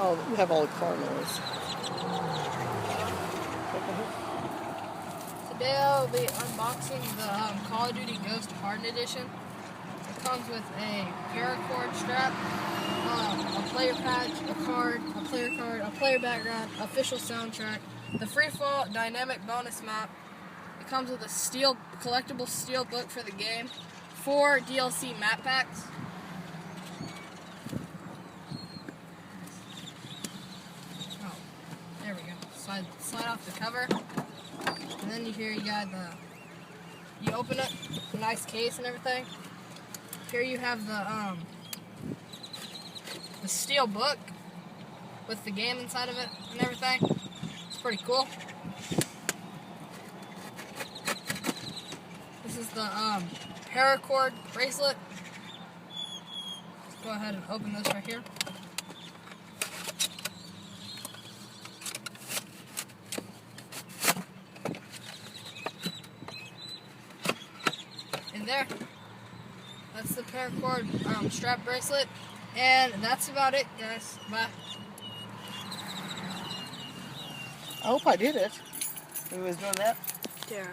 Oh, you have all the car noise. Today I'll be unboxing the Call of Duty Ghost Hardened Edition. It comes with a paracord strap, a player patch, a card, a player background, official soundtrack, the freefall dynamic bonus map. It comes with a collectible steel book for the game, 4 DLC map packs. Oh, there we go. Slide off the cover. And then you got you open it, the nice case and everything. Here you have the steel book with the game inside of it and everything. It's pretty cool. This is the paracord bracelet. Let's go ahead and open this right here. In there, that's the paracord strap bracelet, and that's about it, guys. Bye. I hope I did it. Who was doing that? Yeah.